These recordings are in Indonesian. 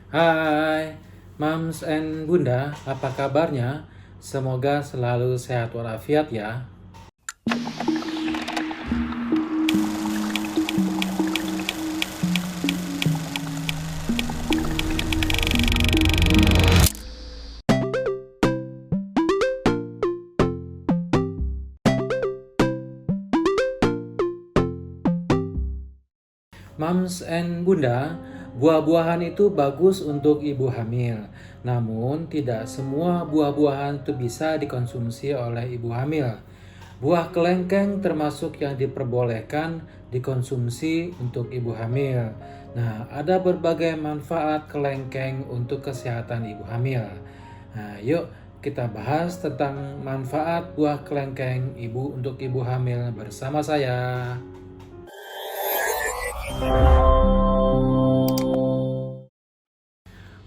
Hai, Mams and Bunda, apa kabarnya? Semoga selalu sehat walafiat ya. Mams and Bunda, buah-buahan itu bagus untuk ibu hamil. Namun, tidak semua buah-buahan itu bisa dikonsumsi oleh ibu hamil. Buah kelengkeng termasuk yang diperbolehkan dikonsumsi untuk ibu hamil. Nah, ada berbagai manfaat kelengkeng untuk kesehatan ibu hamil. Nah, yuk kita bahas tentang manfaat buah kelengkeng untuk ibu hamil bersama saya.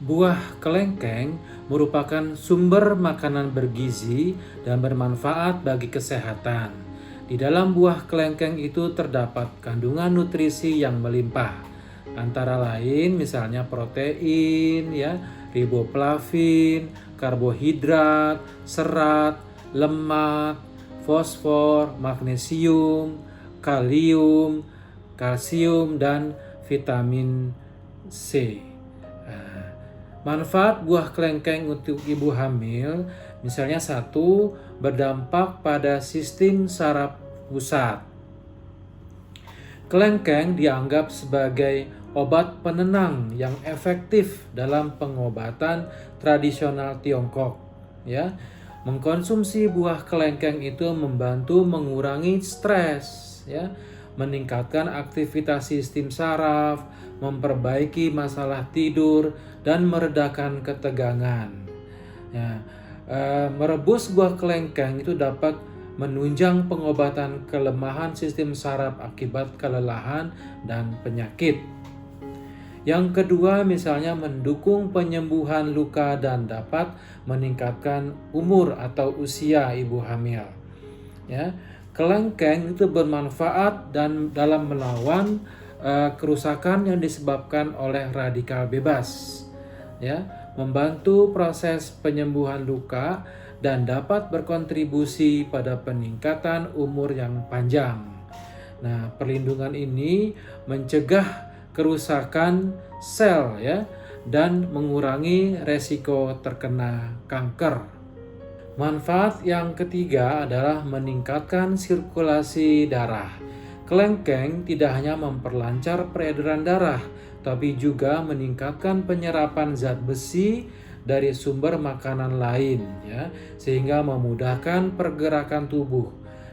Buah kelengkeng merupakan sumber makanan bergizi dan bermanfaat bagi kesehatan. Di dalam buah kelengkeng itu terdapat kandungan nutrisi yang melimpah, antara lain misalnya protein, riboflavin, karbohidrat, serat, lemak, fosfor, magnesium, kalium, kalsium, dan vitamin C. Manfaat buah kelengkeng untuk ibu hamil, misalnya satu, berdampak pada sistem saraf pusat. Kelengkeng dianggap sebagai obat penenang yang efektif dalam pengobatan tradisional Tiongkok. Mengkonsumsi buah kelengkeng itu membantu mengurangi stres, meningkatkan aktivitas sistem saraf, memperbaiki masalah tidur, dan meredakan ketegangan. Merebus buah kelengkeng itu dapat menunjang pengobatan kelemahan sistem saraf akibat kelelahan dan penyakit. Yang kedua, misalnya mendukung penyembuhan luka dan dapat meningkatkan umur atau usia ibu hamil. Kelengkeng itu bermanfaat dan dalam melawan kerusakan yang disebabkan oleh radikal bebas, membantu proses penyembuhan luka dan dapat berkontribusi pada peningkatan umur yang panjang. Nah, perlindungan ini mencegah kerusakan sel, dan mengurangi resiko terkena kanker. Manfaat yang ketiga adalah meningkatkan sirkulasi darah. Kelengkeng tidak hanya memperlancar peredaran darah, tapi juga meningkatkan penyerapan zat besi dari sumber makanan lain, sehingga memudahkan pergerakan tubuh.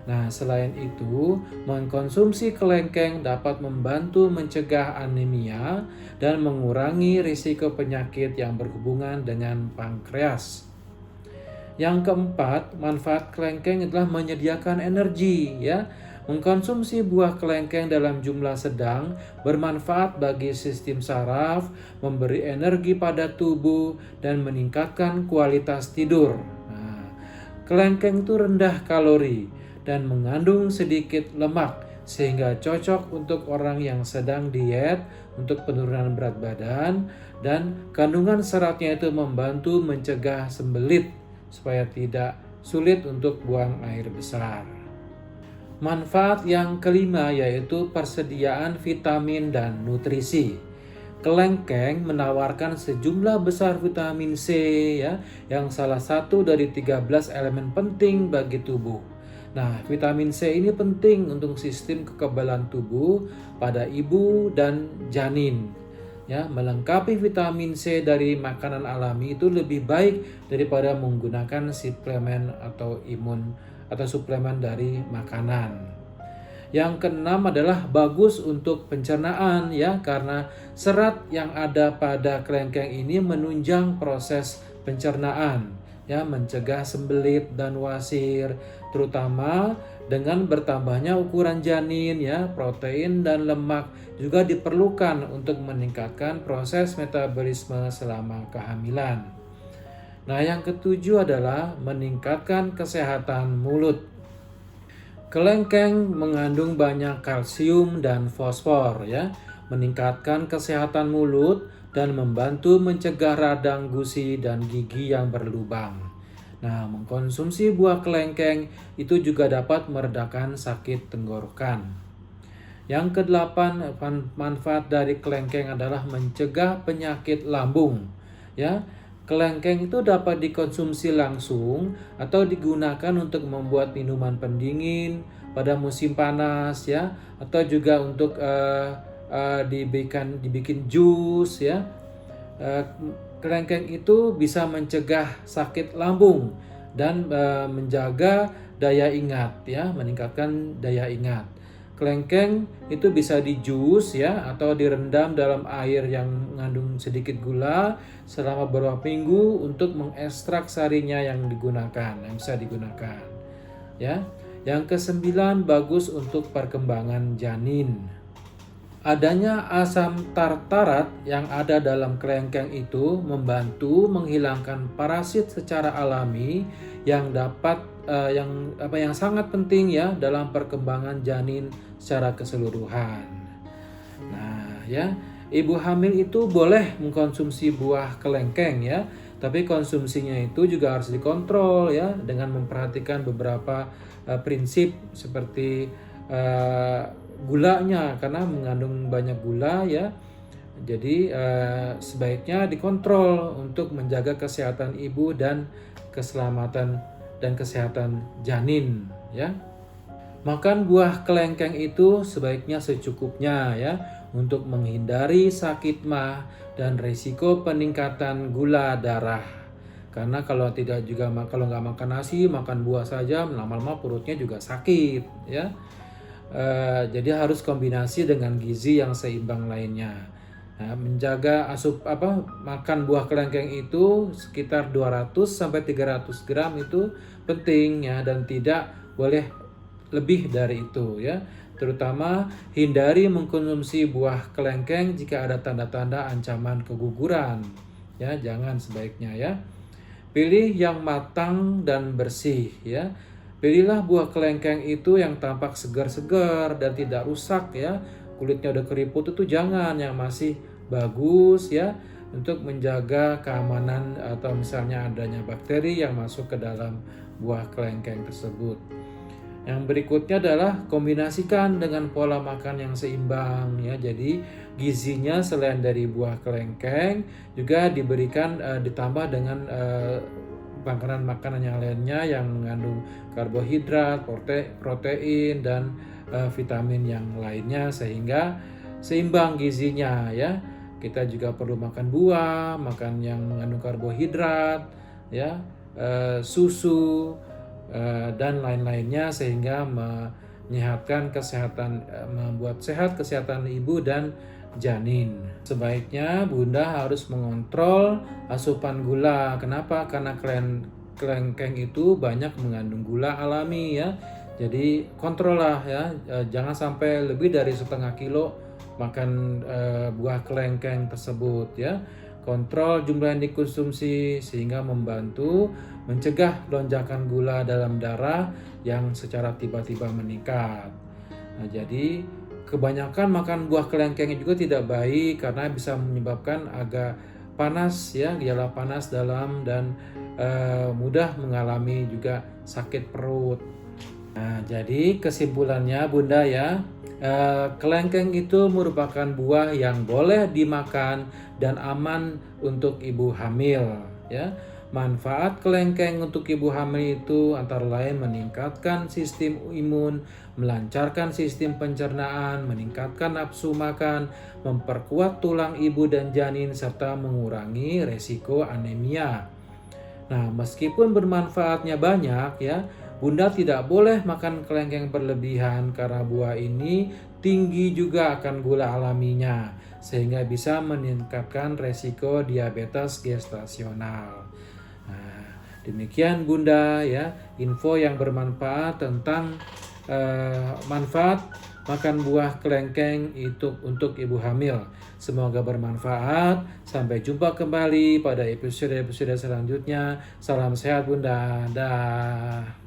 Nah, selain itu, mengkonsumsi kelengkeng dapat membantu mencegah anemia dan mengurangi risiko penyakit yang berhubungan dengan pankreas. Yang keempat, manfaat kelengkeng adalah menyediakan energi, Mengkonsumsi buah kelengkeng dalam jumlah sedang bermanfaat bagi sistem saraf, memberi energi pada tubuh, dan meningkatkan kualitas tidur. Nah, kelengkeng itu rendah kalori dan mengandung sedikit lemak, sehingga cocok untuk orang yang sedang diet untuk penurunan berat badan, dan kandungan seratnya itu membantu mencegah sembelit supaya tidak sulit untuk buang air besar. Manfaat yang kelima yaitu persediaan vitamin dan nutrisi. Kelengkeng menawarkan sejumlah besar vitamin C, yang salah satu dari 13 elemen penting bagi tubuh. Nah, vitamin C ini penting untuk sistem kekebalan tubuh pada ibu dan janin. Melengkapi vitamin C dari makanan alami itu lebih baik daripada menggunakan suplemen atau suplemen dari makanan. Yang keenam adalah bagus untuk pencernaan, karena serat yang ada pada kelengkeng ini menunjang proses pencernaan, mencegah sembelit dan wasir, terutama dengan bertambahnya ukuran janin, protein dan lemak juga diperlukan untuk meningkatkan proses metabolisme selama kehamilan. Nah, yang ketujuh adalah meningkatkan kesehatan mulut. Kelengkeng mengandung banyak kalsium dan fosfor, meningkatkan kesehatan mulut dan membantu mencegah radang, gusi, dan gigi yang berlubang. Nah, mengkonsumsi buah kelengkeng itu juga dapat meredakan sakit tenggorokan. Yang kedelapan, manfaat dari kelengkeng adalah mencegah penyakit lambung. Ya, kelengkeng itu dapat dikonsumsi langsung atau digunakan untuk membuat minuman pendingin pada musim panas, ya, atau juga untuk dibikin jus, ya. Kelengkeng itu bisa mencegah sakit lambung dan menjaga daya ingat, ya, meningkatkan daya ingat. Kelengkeng itu bisa dijus, ya, atau direndam dalam air yang mengandung sedikit gula selama beberapa minggu untuk mengekstrak sarinya yang bisa digunakan, ya. Yang kesembilan, bagus untuk perkembangan janin. Adanya asam tartarat yang ada dalam kelengkeng itu membantu menghilangkan parasit secara alami yang yang sangat penting, ya, dalam perkembangan janin secara keseluruhan. Nah, ya, ibu hamil itu boleh mengkonsumsi buah kelengkeng, ya, tapi konsumsinya itu juga harus dikontrol, ya, dengan memperhatikan beberapa prinsip seperti gulanya, karena mengandung banyak gula, ya. Jadi sebaiknya dikontrol untuk menjaga kesehatan ibu dan keselamatan dan kesehatan janin, ya. Makan buah kelengkeng itu sebaiknya secukupnya, ya, untuk menghindari sakit mah dan risiko peningkatan gula darah. Karena kalau nggak makan nasi, makan buah saja, lama-lama perutnya juga sakit, ya. Jadi harus kombinasi dengan gizi yang seimbang lainnya. Nah, menjaga makan buah kelengkeng itu sekitar 200 sampai 300 gram itu penting, ya, dan tidak boleh lebih dari itu, ya. Terutama hindari mengkonsumsi buah kelengkeng jika ada tanda-tanda ancaman keguguran, ya, jangan sebaiknya, ya. Pilih yang matang dan bersih, ya. Pilihlah buah kelengkeng itu yang tampak segar-segar dan tidak rusak, ya. Kulitnya udah keriput itu jangan, yang masih bagus, ya, untuk menjaga keamanan atau misalnya adanya bakteri yang masuk ke dalam buah kelengkeng tersebut. Yang berikutnya adalah kombinasikan dengan pola makan yang seimbang, ya. Jadi gizinya selain dari buah kelengkeng juga diberikan ditambah dengan makanan-makanan yang lainnya yang mengandung karbohidrat, protein, dan vitamin yang lainnya sehingga seimbang gizinya, ya. Kita juga perlu makan buah, makan yang mengandung karbohidrat, ya, susu, dan lain-lainnya sehingga menyehatkan membuat sehat kesehatan ibu dan janin. Sebaiknya Bunda harus mengontrol asupan gula. Kenapa? Karena kelengkeng itu banyak mengandung gula alami, ya. Jadi kontrollah, ya, jangan sampai lebih dari setengah kilo makan buah kelengkeng tersebut, ya. Kontrol jumlah yang dikonsumsi sehingga membantu mencegah lonjakan gula dalam darah yang secara tiba-tiba meningkat. Nah, jadi kebanyakan makan buah kelengkeng juga tidak baik karena bisa menyebabkan agak panas, ya, gejala panas dalam dan mudah mengalami juga sakit perut. Nah, jadi kesimpulannya Bunda, ya, kelengkeng itu merupakan buah yang boleh dimakan dan aman untuk ibu hamil, ya. Manfaat kelengkeng untuk ibu hamil itu antara lain meningkatkan sistem imun, melancarkan sistem pencernaan, meningkatkan nafsu makan, memperkuat tulang ibu dan janin, serta mengurangi resiko anemia. Nah, meskipun bermanfaatnya banyak, ya, Bunda tidak boleh makan kelengkeng berlebihan karena buah ini tinggi juga akan gula alaminya sehingga bisa meningkatkan resiko diabetes gestasional. Nah, demikian Bunda, ya, info yang bermanfaat tentang manfaat makan buah kelengkeng itu untuk ibu hamil. Semoga bermanfaat. Sampai jumpa kembali pada episode-episode selanjutnya. Salam sehat Bunda. Dah.